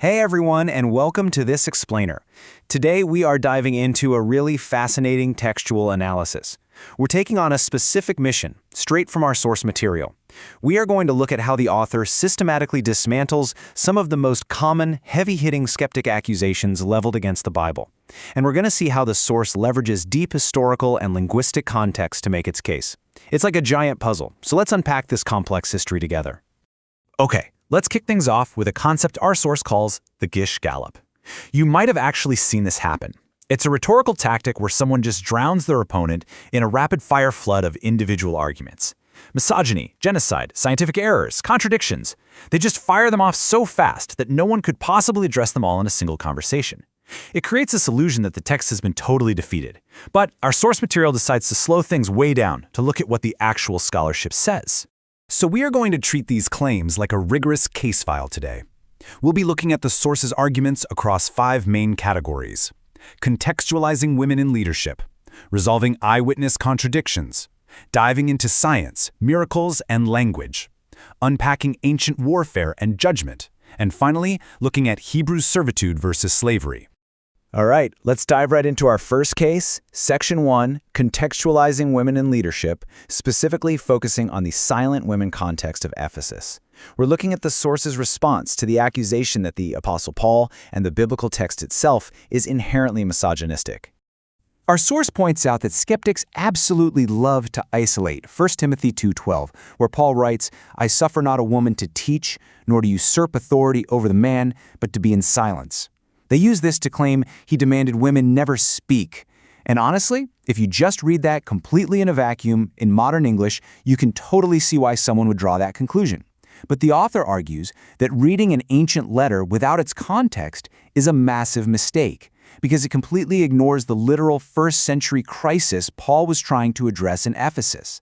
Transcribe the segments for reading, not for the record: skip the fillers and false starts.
Hey everyone, and welcome to this explainer. Today we are diving into a really fascinating textual analysis. We're taking on a specific mission, straight from our source material. We are going to look at how the author systematically dismantles some of the most common, heavy-hitting skeptic accusations leveled against the Bible. And we're going to see how the source leverages deep historical and linguistic context to make its case. It's like a giant puzzle, so let's unpack this complex history together. Okay, let's kick things off with a concept our source calls the Gish Gallop. You might have actually seen this happen. It's a rhetorical tactic where someone just drowns their opponent in a rapid-fire flood of individual arguments. Misogyny, genocide, scientific errors, contradictions. They just fire them off so fast that no one could possibly address them all in a single conversation. It creates this illusion that the text has been totally defeated. But our source material decides to slow things way down to look at what the actual scholarship says. So we are going to treat these claims like a rigorous case file today. We'll be looking at the source's arguments across 5 main categories: contextualizing women in leadership, resolving eyewitness contradictions, diving into science, miracles, and language, unpacking ancient warfare and judgment, and finally, looking at Hebrew servitude versus slavery. All right, let's dive right into our first case, Section 1, Contextualizing Women in Leadership, specifically focusing on the silent women context of Ephesus. We're looking at the source's response to the accusation that the Apostle Paul and the biblical text itself is inherently misogynistic. Our source points out that skeptics absolutely love to isolate 1 Timothy 2:12, where Paul writes, "I suffer not a woman to teach, nor to usurp authority over the man, but to be in silence." They use this to claim he demanded women never speak. And honestly, if you just read that completely in a vacuum in modern English, you can totally see why someone would draw that conclusion. But the author argues that reading an ancient letter without its context is a massive mistake, because it completely ignores the literal first-century crisis Paul was trying to address in Ephesus.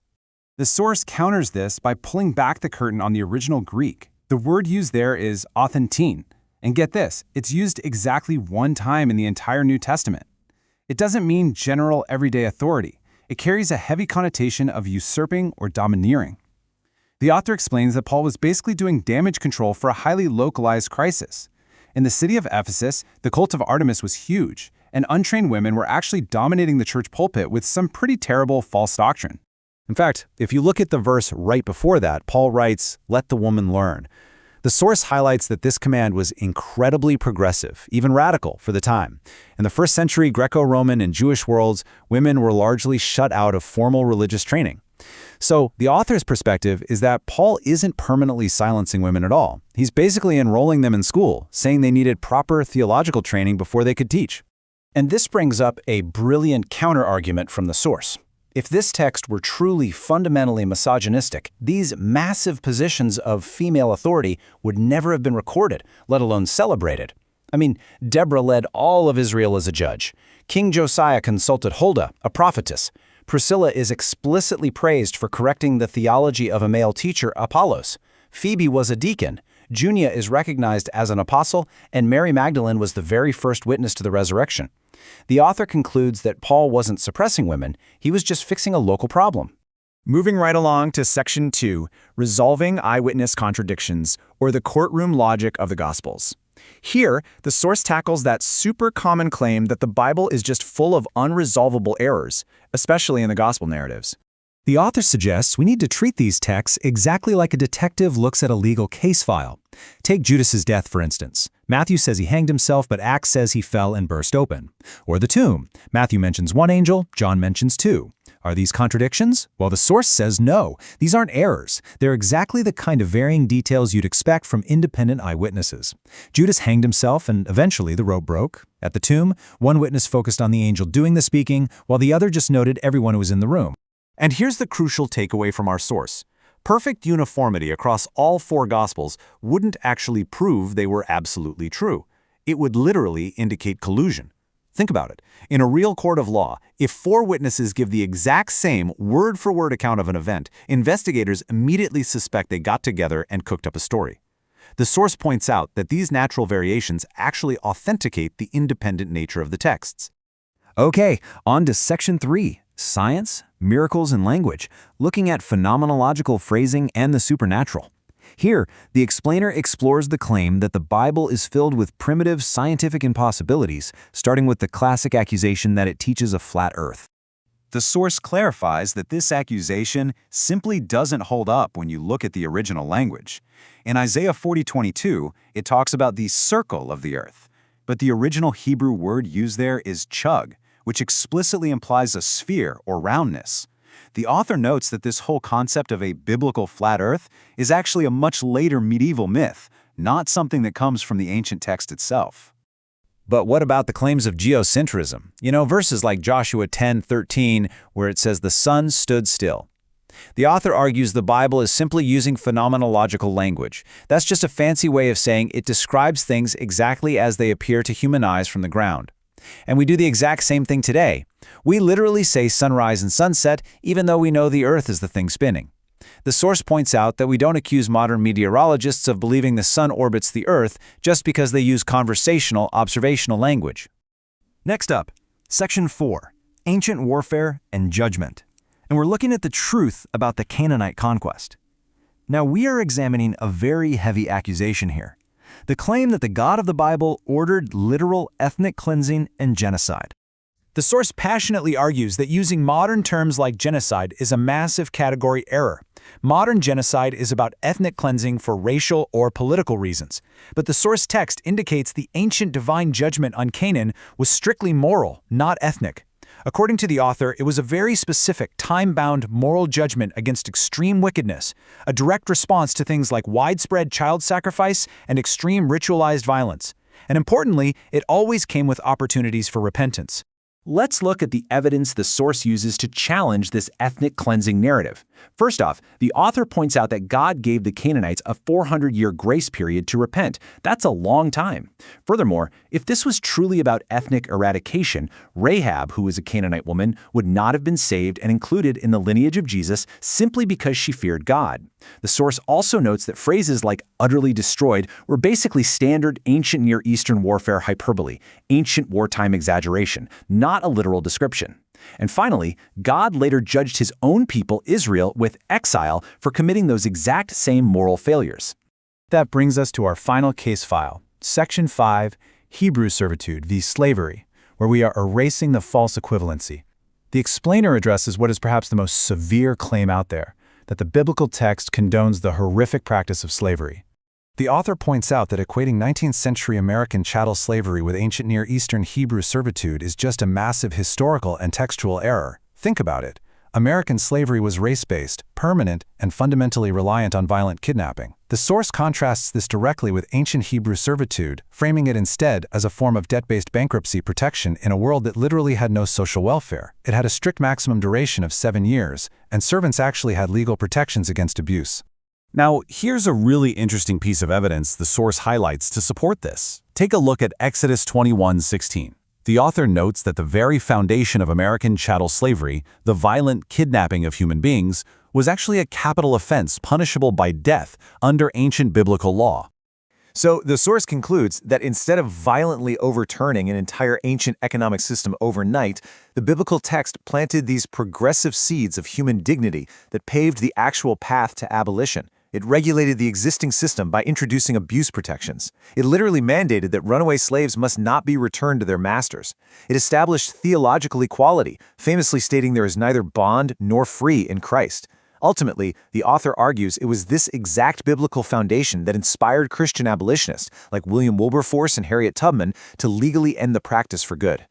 The source counters this by pulling back the curtain on the original Greek. The word used there is authentine. And get this, it's used exactly one time in the entire New Testament. It doesn't mean general everyday authority. It carries a heavy connotation of usurping or domineering. The author explains that Paul was basically doing damage control for a highly localized crisis. In the city of Ephesus, the cult of Artemis was huge, and untrained women were actually dominating the church pulpit with some pretty terrible false doctrine. In fact, if you look at the verse right before that, Paul writes, "Let the woman learn." The source highlights that this command was incredibly progressive, even radical, for the time. In the first century Greco-Roman and Jewish worlds, women were largely shut out of formal religious training. So the author's perspective is that Paul isn't permanently silencing women at all. He's basically enrolling them in school, saying they needed proper theological training before they could teach. And this brings up a brilliant counter-argument from the source. If this text were truly fundamentally misogynistic, these massive positions of female authority would never have been recorded, let alone celebrated. I mean, Deborah led all of Israel as a judge. King Josiah consulted Huldah, a prophetess. Priscilla is explicitly praised for correcting the theology of a male teacher, Apollos. Phoebe was a deacon. Junia is recognized as an apostle, and Mary Magdalene was the very first witness to the resurrection. The author concludes that Paul wasn't suppressing women, he was just fixing a local problem. Moving right along to Section 2, Resolving Eyewitness Contradictions, or the courtroom logic of the Gospels. Here, the source tackles that super common claim that the Bible is just full of unresolvable errors, especially in the Gospel narratives. The author suggests we need to treat these texts exactly like a detective looks at a legal case file. Take Judas's death, for instance. Matthew says he hanged himself, but Acts says he fell and burst open. Or the tomb. Matthew mentions one angel, John mentions 2. Are these contradictions? Well, the source says no. These aren't errors. They're exactly the kind of varying details you'd expect from independent eyewitnesses. Judas hanged himself, and eventually the rope broke. At the tomb, one witness focused on the angel doing the speaking, while the other just noted everyone who was in the room. And here's the crucial takeaway from our source. Perfect uniformity across all 4 Gospels wouldn't actually prove they were absolutely true. It would literally indicate collusion. Think about it. In a real court of law, if 4 witnesses give the exact same word-for-word account of an event, investigators immediately suspect they got together and cooked up a story. The source points out that these natural variations actually authenticate the independent nature of the texts. Okay, on to Section 3. Science, miracles, and language, looking at phenomenological phrasing and the supernatural. Here, the explainer explores the claim that the Bible is filled with primitive scientific impossibilities, starting with the classic accusation that it teaches a flat earth. The source clarifies that this accusation simply doesn't hold up when you look at the original language. In Isaiah 40:22, it talks about the circle of the earth, but the original Hebrew word used there is chug, which explicitly implies a sphere or roundness. The author notes that this whole concept of a biblical flat earth is actually a much later medieval myth, not something that comes from the ancient text itself. But what about the claims of geocentrism? Verses like Joshua 10:13, where it says the sun stood still. The author argues the Bible is simply using phenomenological language. That's just a fancy way of saying it describes things exactly as they appear to human eyes from the ground. And we do the exact same thing today. We literally say sunrise and sunset, even though we know the earth is the thing spinning. The source points out that we don't accuse modern meteorologists of believing the sun orbits the earth just because they use conversational, observational language. Next up, Section 4, Ancient Warfare and Judgment. And we're looking at the truth about the Canaanite conquest. Now, we are examining a very heavy accusation here. The claim that the God of the Bible ordered literal ethnic cleansing and genocide. The source passionately argues that using modern terms like genocide is a massive category error. Modern genocide is about ethnic cleansing for racial or political reasons, but the source text indicates the ancient divine judgment on Canaan was strictly moral, not ethnic. According to the author, it was a very specific, time-bound moral judgment against extreme wickedness, a direct response to things like widespread child sacrifice and extreme ritualized violence. And importantly, it always came with opportunities for repentance. Let's look at the evidence the source uses to challenge this ethnic cleansing narrative. First off, the author points out that God gave the Canaanites a 400-year grace period to repent. That's a long time. Furthermore, if this was truly about ethnic eradication, Rahab, who was a Canaanite woman, would not have been saved and included in the lineage of Jesus simply because she feared God. The source also notes that phrases like utterly destroyed were basically standard ancient Near Eastern warfare hyperbole, ancient wartime exaggeration, not a literal description. And finally, God later judged his own people, Israel, with exile for committing those exact same moral failures. That brings us to our final case file, Section 5, Hebrew Servitude v. Slavery, where we are erasing the false equivalency. The explainer addresses what is perhaps the most severe claim out there, that the biblical text condones the horrific practice of slavery. The author points out that equating 19th century American chattel slavery with ancient Near Eastern Hebrew servitude is just a massive historical and textual error. Think about it. American slavery was race-based, permanent, and fundamentally reliant on violent kidnapping. The source contrasts this directly with ancient Hebrew servitude, framing it instead as a form of debt-based bankruptcy protection in a world that literally had no social welfare. It had a strict maximum duration of 7 years, and servants actually had legal protections against abuse. Now, here's a really interesting piece of evidence the source highlights to support this. Take a look at Exodus 21:16. The author notes that the very foundation of American chattel slavery, the violent kidnapping of human beings, was actually a capital offense punishable by death under ancient biblical law. So the source concludes that instead of violently overturning an entire ancient economic system overnight, the biblical text planted these progressive seeds of human dignity that paved the actual path to abolition. It regulated the existing system by introducing abuse protections. It literally mandated that runaway slaves must not be returned to their masters. It established theological equality, famously stating there is neither bond nor free in Christ. Ultimately, the author argues it was this exact biblical foundation that inspired Christian abolitionists like William Wilberforce and Harriet Tubman to legally end the practice for good.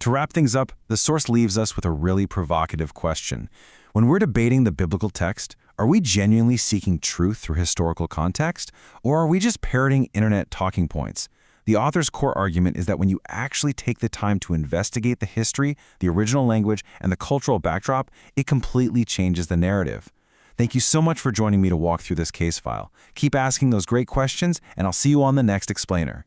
To wrap things up, the source leaves us with a really provocative question. When we're debating the biblical text, are we genuinely seeking truth through historical context, or are we just parroting internet talking points? The author's core argument is that when you actually take the time to investigate the history, the original language, and the cultural backdrop, it completely changes the narrative. Thank you so much for joining me to walk through this case file. Keep asking those great questions, and I'll see you on the next explainer.